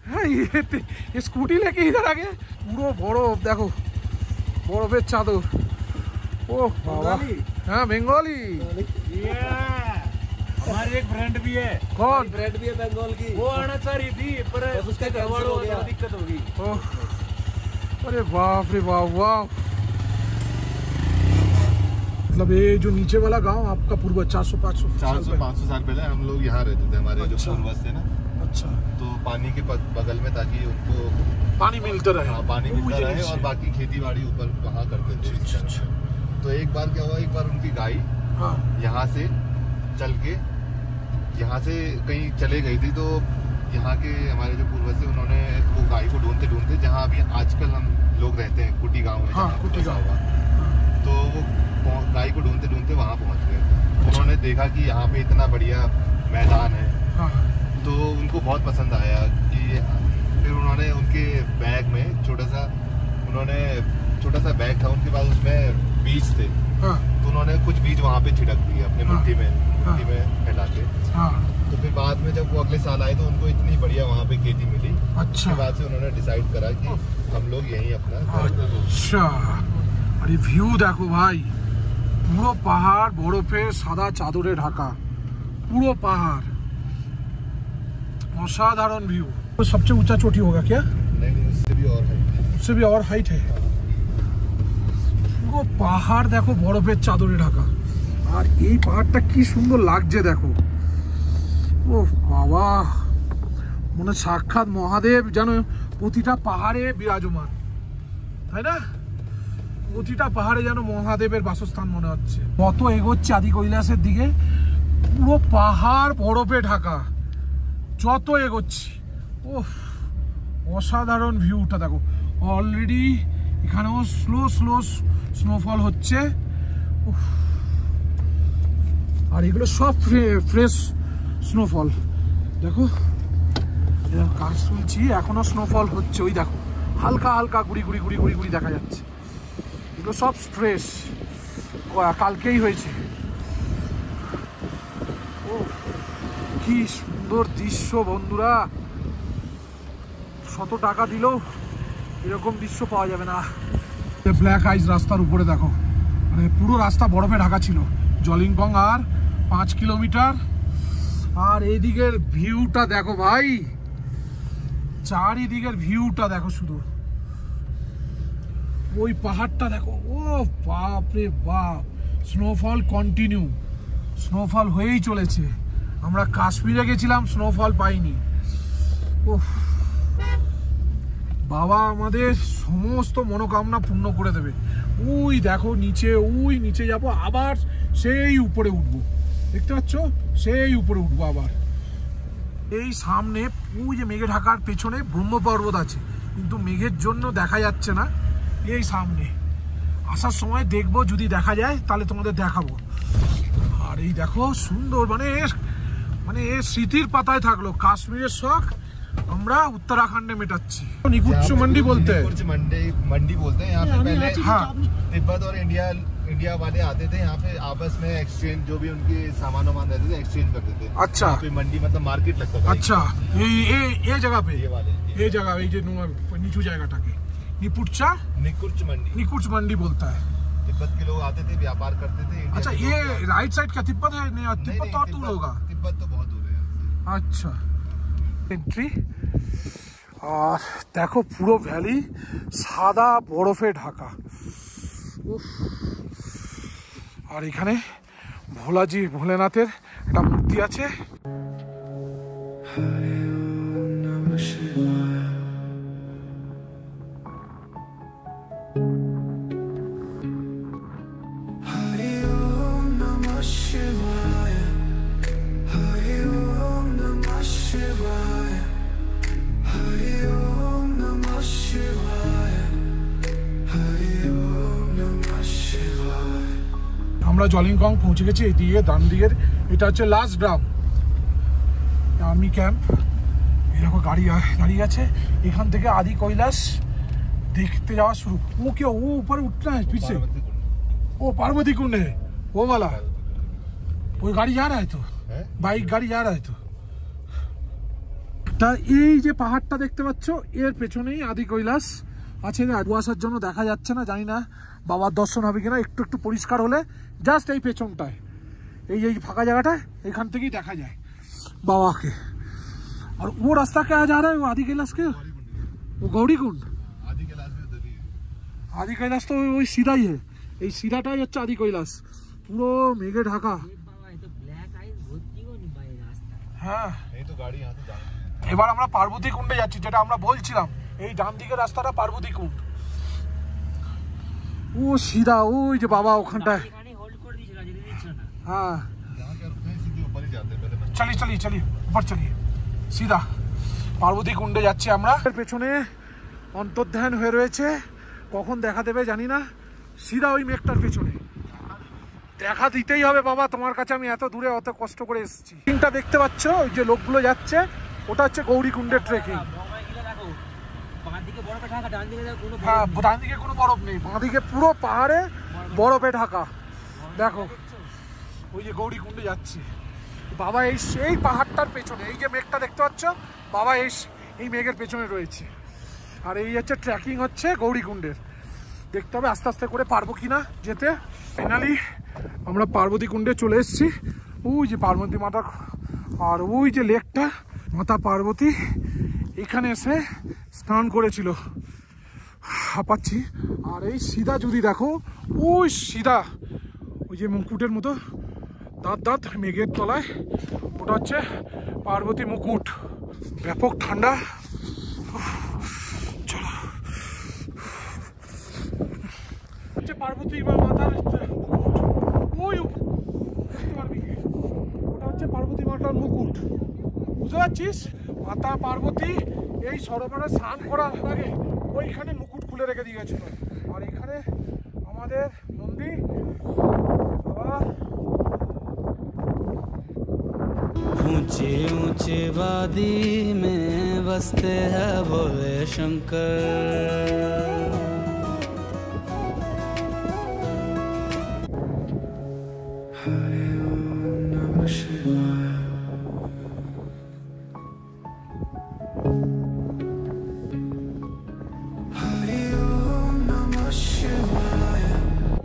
Speaker 2: हाँ, ये स्कूटी लेके इधर आ गए, पूरा बड़ो देखो বরফের চাদর। ও বাবা, হ্যাঁ বেঙ্গলি।
Speaker 4: हमारी एक फ्रेंड भी है।
Speaker 2: कौन?
Speaker 4: फ्रेंड भी है बंगाल की। वो आना चाह रही थी पर उसका घरवालों को थोड़ा दिक्कत होगी।
Speaker 2: ओह, अरे बाप रे बाप, वाह। मतलब ये जो नीचे वाला गांव आपका पूर्वज 400-500
Speaker 3: साल पहले हम लोग यहाँ रहते थे, हमारे जो
Speaker 2: अच्छा।
Speaker 3: पूर्वज थे ना।
Speaker 2: अच्छा,
Speaker 3: तो पानी के बगल में, ताकि उनको
Speaker 2: पानी मिलता रहे।
Speaker 3: हाँ, पानी मिलता रहे और बाकी खेती बाड़ी ऊपर वहाँ करते थे। तो एक बार क्या हुआ, एक बार उनकी गाय
Speaker 2: हाँ
Speaker 3: यहाँ से चल के यहाँ से कहीं चले गई थी। तो यहाँ के हमारे जो पूर्वज थे, उन्होंने वो गाय को ढूंढते ढूंढते, जहाँ अभी आजकल हम लोग रहते हैं कुटी गांव में,
Speaker 2: हाँ,
Speaker 3: जहाँ
Speaker 2: कुटी
Speaker 3: बसा
Speaker 2: गाँव।
Speaker 3: हुआ, तो वो गाय को ढूंढते ढूंढते वहाँ पहुँच गए। उन्होंने देखा कि यहाँ पे इतना बढ़िया मैदान है,
Speaker 2: हाँ
Speaker 3: तो उनको बहुत पसंद आया कि फिर उन्होंने उनके बैग में छोटा सा बैग था उनके पास, उसमें बीज थे।
Speaker 2: हाँ
Speaker 3: तो उन्होंने कुछ बीज वहाँ पे छिड़क दिए अपने
Speaker 2: हाँ।
Speaker 3: मिट्टी में फैला के।
Speaker 2: हाँ।
Speaker 3: तो फिर बाद में जब वो अगले साल आए तो उनको इतनी बढ़िया वहाँ पे खेती मिली।
Speaker 2: अच्छा,
Speaker 3: उसके बाद से उन्होंने डिसाइड करा कि हम लोग यहीं अपना घर बनाएंगे।
Speaker 2: अच्छा। अरे ভিউ দেখো ভাই, পুরো পাহাড় বরফে সাদা চাদরে ঢাকা, পুরো পাহাড়, असाधारण व्यू। तो सबसे ऊंचा चोटी होगा क्या?
Speaker 3: नहीं, उससे भी और है।
Speaker 2: उससे भी और हाइट है। পুরো পাহাড় দেখো বরফের চাদরে ঢাকা, আর এই পাহাড়টা কি সুন্দর লাগছে দেখো। ও বাবা, মনে সাক্ষাৎ মহাদেব যেন প্রতিটা পাহাড়ে বিরাজমান, তাই না? প্রতিটা পাহাড়ে যেন মহাদেবের বাসস্থান মনে হচ্ছে। কত এগোচ্ছে আদি কৈলাসের দিকে, পুরো পাহাড় বরফে ঢাকা যত এগোচ্ছি। ও অসাধারণ ভিউটা দেখো। অলরেডি এখানেও স্লো স্লো স্নোফল হচ্ছে। আর এগুলো সব ফ্রেশ স্নোফল। দেখো কাজ শুনছি, এখনো স্নোফল হচ্ছে। ওই দেখো হালকা হালকা গুড়ি গুড়ি গুড়ি গুড়ি গুড়ি দেখা যাচ্ছে। এগুলো সব ফ্রেশ, কালকেই হয়েছে। ও কি সুন্দর দৃশ্য বন্ধুরা, 100 টাকা দিলেও এরকম দৃশ্য পাওয়া যাবে না। ব্ল্যাক আইস রাস্তার উপরে দেখো, মানে পুরো রাস্তা বরফে ঢাকা ছিল। জলিংপং আর 5 কিলোমিটার। আর এইদিকের ভিউটা দেখো ভাই, চারিদিকের ভিউটা দেখো শুধু। ওই পাহাড়টা দেখো, ও বাপ রে বাপ, স্নোফল কন্টিনিউ, স্নোফল হয়েই চলেছে। আমরা কাশ্মীরে গেছিলাম, স্নোফল পাইনি। ওহ, বাবা আমাদের সমস্ত মনোকামনা পূর্ণ করে দেবে। ওই দেখো নিচে, ওই নিচে যাব, আবার সেই উপরে উঠবো। দেখতে পাচ্ছ, সেই উপরে উঠবো আবার। এই সামনে ওই যে মেঘে ঢাকার পেছনে ব্রহ্ম পর্বত আছে, কিন্তু মেঘের জন্য দেখা যাচ্ছে না। এই সামনে আসার সময় দেখবো, যদি দেখা যায় তাহলে তোমাদের দেখাবো। আর এই দেখো সুন্দর, মানে স্মৃতির পাতায় থাকলো। কাশ্মীরের শখ আমরা उत्तराखंड में मेटाচ্ছি। निकुंज मंडी बोलते हैं,
Speaker 3: मंडी बोलते हैं यहाँ पे। पहले
Speaker 2: हाँ,
Speaker 3: तिब्बत और इंडिया वाले आते थे यहाँ पे, आपस में एक्सचेंज, जो भी उनके सामान रहते थे एक्सचेंज करते थे।
Speaker 2: अच्छा,
Speaker 3: यहाँ पे मंडी मतलब मार्केट लगता था।
Speaker 2: अच्छा, ये जगह पे,
Speaker 3: ये वाले
Speaker 2: ये जगह, ये जो नीचू জায়গাটাকে निकुंज मंडी बोलता है।
Speaker 3: तिब्बत के लोग आते थे, व्यापार करते थे।
Speaker 2: अच्छा, ये राइट साइड का तिब्बत है? नहीं, तिब्बत तो और दूर होगा।
Speaker 3: तिब्बत तो बहुत दूर है।
Speaker 2: अच्छा, এন্ট্রি। আর দেখো পুরো ভ্যালি সাদা বরফে ঢাকা। আর এখানে ভোলেনাথের একটা মূর্তি আছে। আমরা জলিংপং পৌঁছে গেছি। এদিকে ডান দিকের এটা হচ্ছে লাস্ট গ্রাম, আর্মি ক্যাম্প। এরকম গাড়ি দাঁড়িয়ে আছে। এখান থেকে আদি কৈলাস देखते जावा शुरू। वो क्या, वो ऊपर उठना है पीछे? वो पार्वती कुंड है वो वाला। वो गाड़ी जा रहा है तो, बाइक गाड़ी जा रहा है तो। তা এই যে পাহাড়টা দেখতে পাচ্ছ, এর পেছনেই আদি কৈলাস আছে না, কুয়াশার জন্য দেখা যাচ্ছে না, জানি না বাবার দর্শন হবে কিনা। একটু একটু পরিষ্কার হলে জাস্ট এই পেছনটায় এই এই ফাঁকা জায়গাটায় এখান থেকেই দেখা যায় বাবাকে। और वो रास्ता क्या जा रहा है, वो आदि कैलाश के, वो गौरी कुंड। आदि कैलाश तो वही सीधा ही है, এই সিধাটাই হচ্ছে আদি কৈলাস, পুরো মেঘে ঢাকা। হ্যাঁ এবার আমরা পার্বতী কুণ্ডে যাচ্ছি, যেটা আমরা বলছিলাম এই ডান দিকের রাস্তাটা পার্বতী কুণ্ড। ও সিধা ওই যে বাবা ওখানটায়। হ্যাঁ চলি চলি চলি উপর চলিয়ে সিধা পার্বতী কুণ্ডে যাচ্ছি আমরা। পেছনে অন্তর্ধান হয়ে রয়েছে, কখন দেখা দেবে জানি না। সিধা ওই মেঘটার পেছনে দেখা দিতেই হবে বাবা তোমার কাছে, আমি এত দূরে অত কষ্ট করে এসেছি। ট্রেকিংটা দেখতে পাচ্ছ, ওই যে লোকগুলো যাচ্ছে ওটা হচ্ছে গৌরী কুণ্ডের ট্রেকিং। হ্যাঁ ডান দিকে কোনো বরফ নেই, বাঁ দিকে পুরো পাহাড়ে বরফে ঢাকা। দেখো ওই যে গৌরী কুণ্ডে যাচ্ছে বাবা, এই সেই পাহাড়টার পেছনে এই যে মেঘটা দেখতে পাচ্ছ বাবা, এই মেঘের পেছনে রয়েছে। আর এই হচ্ছে ট্রেকিং হচ্ছে গৌরী কুণ্ডের। দেখতে হবে আস্তে আস্তে করে পারবো কিনা যেতে। ফাইনালি আমরা পার্বতী কুণ্ডে চলে এসেছি। ওই যে পার্বতী মাতা আর ওই যে লেকটা, মাতা পার্বতী এখানে এসে স্নান করেছিল, হাঁপাচ্ছি। আর এই সিধা যদি দেখো ওই সিধা ওই যে মুকুটের মতো দাঁত দাঁত মেঘের তলায়, ওটা হচ্ছে পার্বতী মুকুট। ব্যাপক ঠান্ডা, চলো হচ্ছে পার্বতী বা মাতার ওই বুঝতে পারবি, ওটা হচ্ছে পার্বতী মাতার মুকুট, বুঝতে পারছিস? মাতা পার্বতী এই সরোবরে স্নান করার আগে ওইখানে মুকুট খুলে রেখে দিয়ে গেছিল। আর এখানে আমাদের নন্দী বাবা।
Speaker 1: ऊंची ऊंची वादी में बसते हैं भोले शंकर, हरे ओम नमः शिवाय।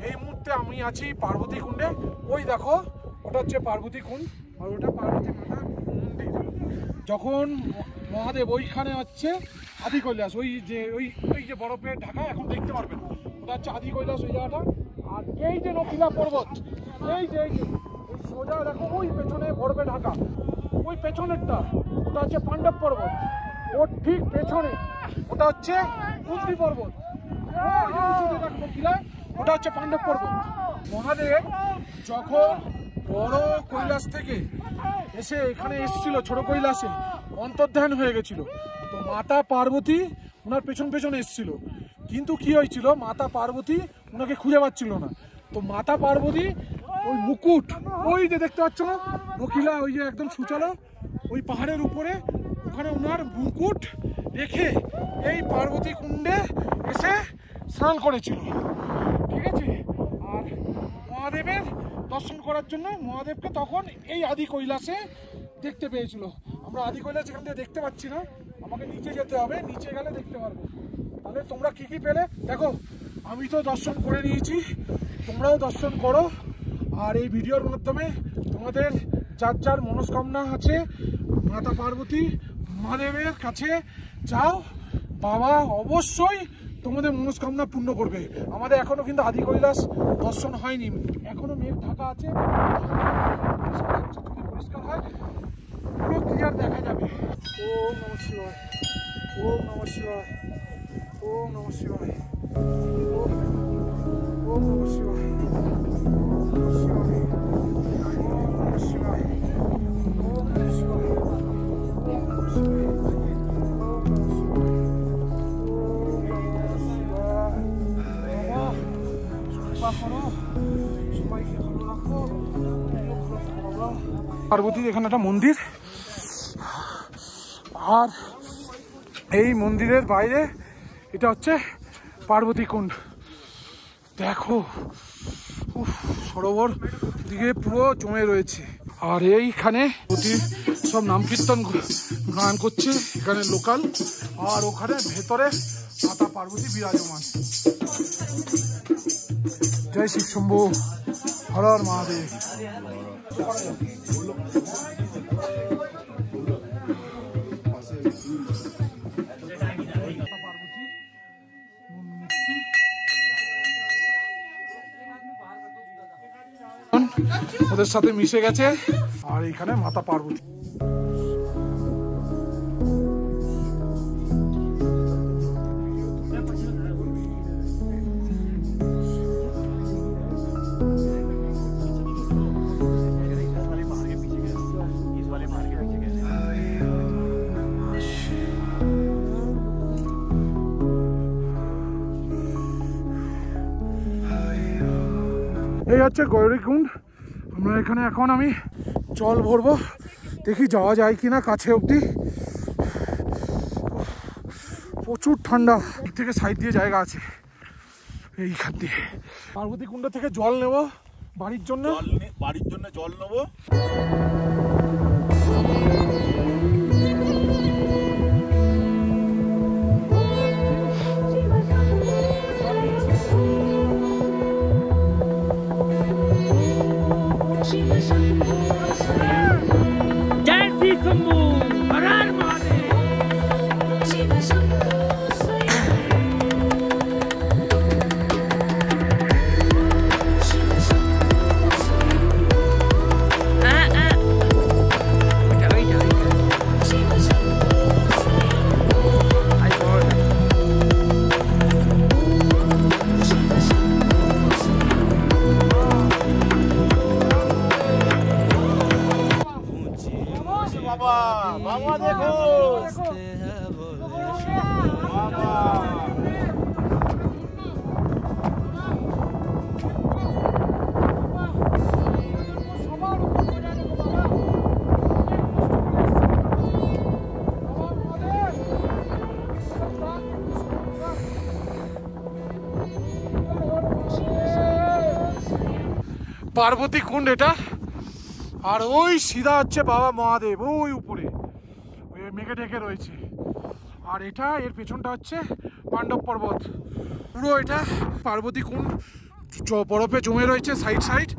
Speaker 2: এই মুহূর্তে আমি আছি পার্বতী কুণ্ডে। ওই দেখো ওটা হচ্ছে পার্বতী কুণ্ড আর ওটা পার্বতী মাতার মন্দির। যখন মহাদেব ওইখানে হচ্ছে আদি কৈলাস, ওই যে বরফের ঢাকা এখন দেখতে পারবেন, ওটা হচ্ছে আদি কৈলাস ওই জায়গাটা। আর এই যে নকিলা পর্বত, এই যে ওই সোজা দেখো ওই পেছনে বরফে ঢাকা, ওই পেছনেরটা ওটা হচ্ছে পাণ্ডব পর্বত, ওর ঠিক পেছনে ওটা হচ্ছে কুন্তি পর্বত, ওটা হচ্ছে পাণ্ডব পর্বত। মহাদেব যখন বড় কৈলাস থেকে এসে এখানে এসেছিল ছোট কৈলাসে, অন্তর্ধান হয়ে গেছিল, তো মাতা পার্বতী ওনার পেছন পেছন এসেছিল। কিন্তু কি হয়েছিল, মাতা পার্বতী ওনাকে খুঁজে পাচ্ছিল না। তো মাতা পার্বতী ওই মুকুট, ওই যে দেখতে পাচ্ছ না নকিলা, ওই যে একদম সুচালো ওই পাহাড়ের উপরে, ওখানে ওনার মুকুট রেখে এই পার্বতী কুণ্ডে এসে স্নান করেছিল, ঠিক আছে? আর মহাদেবের দর্শন করার জন্য মহাদেবকে তখন এই আদি কৈলাসে দেখতে পেয়েছিল। আমরা আদি কৈলাস এখান থেকে দেখতে পাচ্ছি না, আমাকে নিচে যেতে হবে, নিচে গেলে দেখতে পারবো। তাহলে তোমরা কি কি পেলে দেখো, আমি তো দর্শন করে নিয়েছি, তোমরাও দর্শন করো। আর এই ভিডিওর মাধ্যমে তোমাদের যার যার মনস্কামনা আছে মাতা পার্বতী মহাদেবের কাছে যাও, বাবা অবশ্যই তোমাদের মনস্কামনা পূর্ণ করবে। আমাদের এখনো কিন্তু আদি কৈলাস দর্শন হয়নি, এখনো মেঘ ঢাকা আছে, যদি পরিষ্কার হয় পুরো ক্লিয়ার দেখা যাবে। ওম নমঃ শিবায়, ওম নমঃ শিবায়, ওম নমঃ শিবায়, ওম নমঃ শিবায়, পার্বতীর এখানে একটা মন্দির, আর এই মন্দিরের বাইরে এটা হচ্ছে পার্বতী কুণ্ড। দেখো সরোবর দিকে পুরো জমে রয়েছে। আর এইখানে সব নাম কীর্তন গান করছে এখানে লোকাল, আর ওখানে ভেতরে মাতা পার্বতী বিরাজমান। জয় শিব শম্ভু, হর হর মহাদেব। ওদের সাথে মিশে গেছে আর এখানে মাতা পার্বতী। এই হচ্ছে গৌরীকুণ্ড। আমরা এখানে এখন আমি জল ভরবো, দেখি যাওয়া যায় কিনা কাছে অবধি। প্রচুর ঠান্ডা, দিক থেকে সাইড দিয়ে জায়গা আছে এইখান দিয়ে। পার্বতী কুণ্ড থেকে জল নেব বাড়ির জন্য,
Speaker 5: জল নেবো।
Speaker 1: बाबा देखो
Speaker 2: পার্বতী কুণ্ড এটা। আর ওই সিধা হচ্ছে বাবা মহাদেব, ওই উপরে ওই মেঘে ঢেকে রয়েছে। আর এটা এর পেছনটা হচ্ছে পাণ্ডব পর্বত। পুরো এটা পার্বতী কুণ্ড বরফে জমে রয়েছে সাইড সাইড।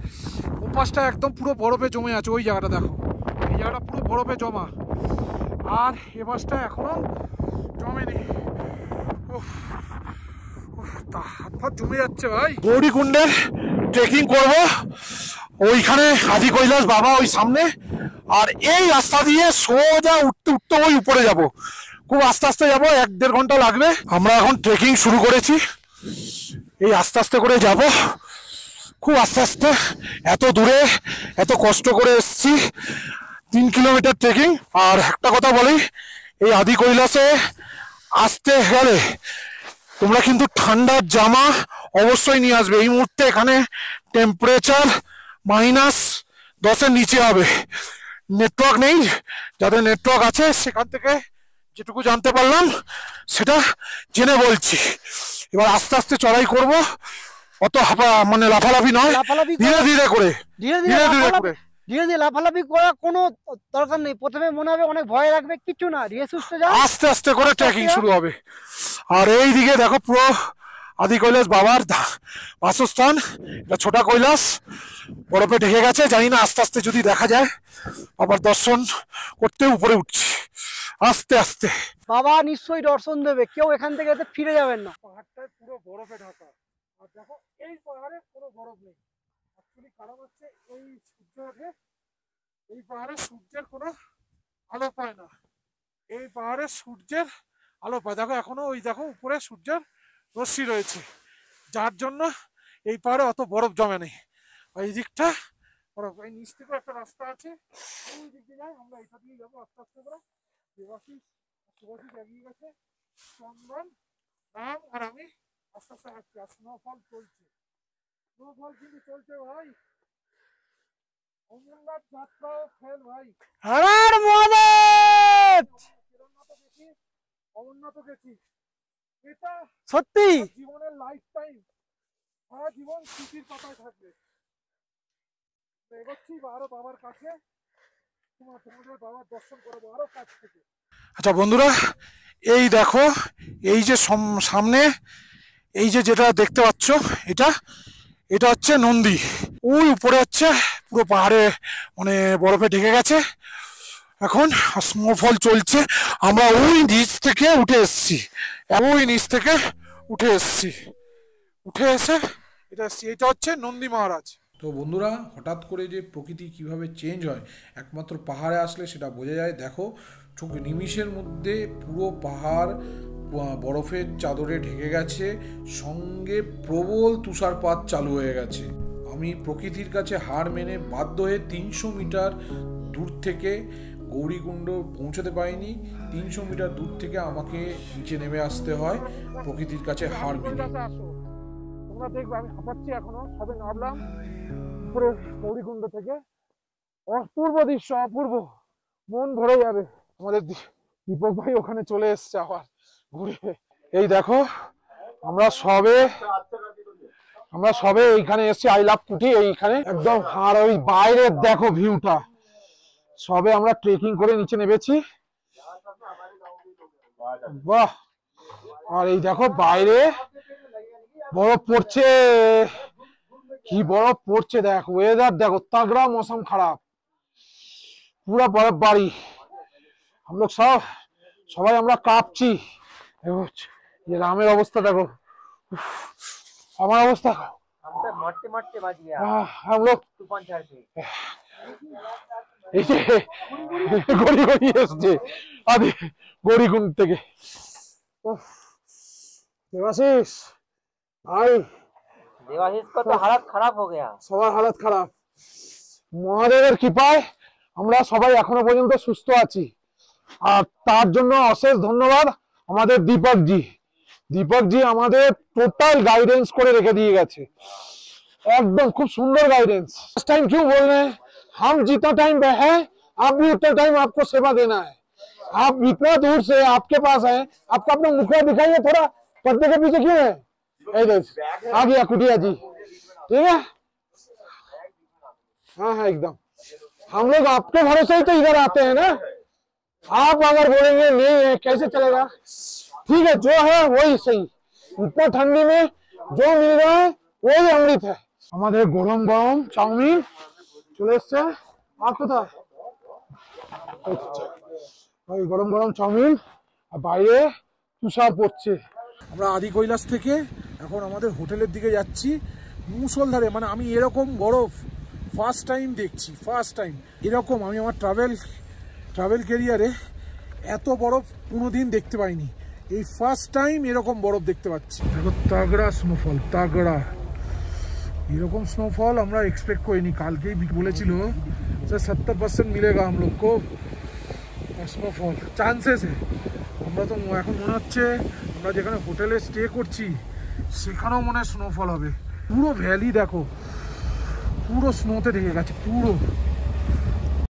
Speaker 2: ওপাশটা একদম পুরো বরফে জমে আছে, ওই জায়গাটা দেখো, এই জায়গাটা পুরো বরফে জমা। আর এপাশটা এখনো জমেনি। হাত ফাত জমে যাচ্ছে ভাই। গৌরীকুণ্ডের ট্রেকিং করবো, ওইখানে আদি কৈলাস বাবা ওই সামনে। আর এই রাস্তা দিয়ে সোজা উঠতে উঠতে ওই উপরে যাব, খুব আস্তে আস্তে যাবো, 1-1.5 ঘন্টা লাগবে। আমরা এখন ট্রেকিং শুরু করেছি, এই আস্তে আস্তে করে যাব, খুব আস্তে আস্তে। এত দূরে এত কষ্ট করে এসছি, 3 কিলোমিটার ট্রেকিং। আর একটা কথা বলি, এই আদি কৈলাসে আসতে গেলে তোমরা কিন্তু ঠান্ডার জামা অবশ্যই নিয়ে আসবে। এই মুহূর্তে এখানে টেম্পারেচার -10-এর নিচে হবে। নেটওয়ার্ক নেই, যাদের নেটওয়ার্ক আছে সেখান থেকে যেটুকু জানতে পারলাম সেটা জেনে বলছি। এবার আস্তে আস্তে চড়াই করব, অত মানে লাফালাফি নয়, ধীরে ধীরে করে ধীরে
Speaker 6: ধীরে লাফালাফি করা কোনো দরকার নেই। প্রথমে মনে হবে অনেক ভয় লাগবে, কিছু না, ধীরে সুস্থে যাও,
Speaker 2: আস্তে আস্তে করে ট্রেকিং শুরু হবে। আর এই দিকে দেখো পুরো আদি কৈলাস বাবার বাসস্থান, এটা ছোটা কৈলাস বরফে ঢেকে গেছে। জানি না আস্তে আস্তে যদি দেখা যায় বাবার দর্শন করতে উপরে উঠছি আস্তে আস্তে।
Speaker 6: বাবা নিশ্চয়ই দর্শন দেবে, কেউ এখান থেকে ফিরে যাবেন না।
Speaker 2: পাহাড়টায় পুরো বরফে ঢাকা। আর দেখো এই পাহাড়ে কোনো বরফ নেই, অ্যাকচুয়ালি কারণ হচ্ছে এই সূর্য ওঠে, এই পাহাড়ে সূর্যের কোনো আলো পায় না, এই পাহাড়ে সূর্যের আলো পায়। দেখো এখনো ওই দেখো উপরে সূর্যের রশ্মি রয়েছে, যার জন্য এই পাহাড়ে অত বরফ জমে নেই। এই দিকটা বরফ, এই নিচ থেকে একটা রাস্তা আছে, ওই দিকে যাই, আমরা এটা দিয়ে যাবো আস্তে আস্তে করে। দেবাশিস শুভাশিস এগিয়ে গেছে, চন্দন নাম আর আমি আস্তে আস্তে হাঁটছি। আর স্নোফল চলছে, স্নোফল কিন্তু চলছে ভাই। অমরনাথ যাত্রাও ফেল ভাই।
Speaker 6: হর হর মহাদেব।
Speaker 2: কেদারনাথও গেছি, অমরনাথও গেছি, এটা
Speaker 6: সত্যি
Speaker 2: জীবনের লাইফ টাইম, সারা জীবন স্মৃতির পাতায় থাকবে। এগোচ্ছি আরো বাবার কাছে, তোমাদের বাবার দর্শন করবো আরো কাছ থেকে। আচ্ছা বন্ধুরা, এই দেখো এই যে সামনে এই যে যেটা দেখতে পাচ্ছ এটা এটা হচ্ছে নন্দী। ওই উপরে হচ্ছে পুরো পাহাড়ে মানে বরফে ঢেকে গেছে, এখন স্নোফল চলছে। আমরা ওই নিচ থেকে উঠে এসছি, উঠে এসে এটা হচ্ছে নন্দী মহারাজ। তো বন্ধুরা, হঠাৎ করে যে প্রকৃতি কিভাবে চেঞ্জ হয় একমাত্র পাহাড়ে আসলে সেটা বোঝা যায়। দেখো চোখ নিমিষের মধ্যে পুরো পাহাড় বরফের চাদরে ঢেকে গেছে, সঙ্গে প্রবল তুষারপাত চালু হয়ে গেছে। আমি প্রকৃতির কাছে হার মেনে বাধ্য হয়ে 300 মিটার দূর থেকে গৌরীকুণ্ড পৌঁছতে পারিনি। 300 মিটার দূর থেকে আমাকে নিচে নেমে আসতে হয় প্রকৃতির কাছে হার মেনে। তোমরা দেখবে আমি হাঁপাচ্ছি এখনো, সবে নামলাম উপরে গৌরীকুণ্ড থেকে। অপূর্ব দৃশ্য, অপূর্ব, মন ভরে যাবে। আমাদের দীপক ভাই ওখানে চলে এসছে আবার ঘুরে। এই দেখো আমরা সবে এইখানে এসছি, আই লাভ কুটি এইখানে একদম। আর ওই বাইরের দেখো ভিউটা, সবে আমরা ট্রেকিং করে নিচে নেমেছি। বাহ! আর এই দেখো বাইরে বরফ পড়ছে, কি বরফ পড়ছে দেখো। ওয়েদার দেখো, তাগড়া मौसम খারাপ, পুরা বরফ বাড়ি। हम लोग সবাই আমরা কাঁপছি। ये রামের অবস্থা দেখো, আমার অবস্থা हम लोग এই যে গড়ি এসছে আদি গৌরীকুণ্ড থেকে। देवाशीष भाई,
Speaker 7: देवाशीष का तो हालत खराब हो गया,
Speaker 2: সবার হালত খারাপ। মহাদেবের কৃপায় আমরা সবাই এখনো পর্যন্ত সুস্থ আছি, আর তার জন্য অশেষ ধন্যবাদ আমাদের দীপক জি আমাদের টোটাল গাইডেন্স করে রেখে দিয়ে গেছে, একদম খুব সুন্দর गाइडेंस। फर्स्ट टाइम क्यों बोल रहे हैं, हम जितना टाइम हैं आप भी उतना टाइम आपको सेवा देना है। आप इतना दूर से आपके पास है, आपका अपना मुखड़ा दिखाइए थोड़ा, पर्दे के पीछे क्यों है? आ गया कुटिया जी, ठीक है। हाँ एकदम, हम लोग आपके भरोसे ही तो इधर आते हैं ना। आप अगर बोलेंगे नहीं है कैसे चलेगा? ठीक है, जो है वही सही। इतना ठंडी में जो मिल रहा है वही अमृत है। আমাদের গরম গরম চাউমিন চলে এসছে। আর কোথায় ওই গরম গরম চাউমিন, আর বাইরে তুষার পড়ছে। আমরা আদি কৈলাস থেকে এখন আমাদের হোটেলের দিকে যাচ্ছি। মুষলধারে, মানে আমি এরকম বরফ ফার্স্ট টাইম দেখছি, ফার্স্ট টাইম এরকম। আমি আমার ট্রাভেল ক্যারিয়ারে এত বরফ কোনোদিন দেখতে পাইনি, এই ফার্স্ট টাইম এরকম বরফ দেখতে পাচ্ছি। দেখো তাগড়া স্নোফল, তাগড়া এরকম স্নোফল আমরা এক্সপেক্ট করিনি। কালকেই বলেছিল যে 70% মিলেগা हम लोग को স্নোফল, চান্সেস। আমরা তো এখন মনে হচ্ছে আমরা যেখানে হোটেলে স্টে করছি সেখানেও মনে হয় স্নোফল হবে। পুরো ভ্যালি দেখো পুরো স্নোতে ঢেকে গেছে পুরো।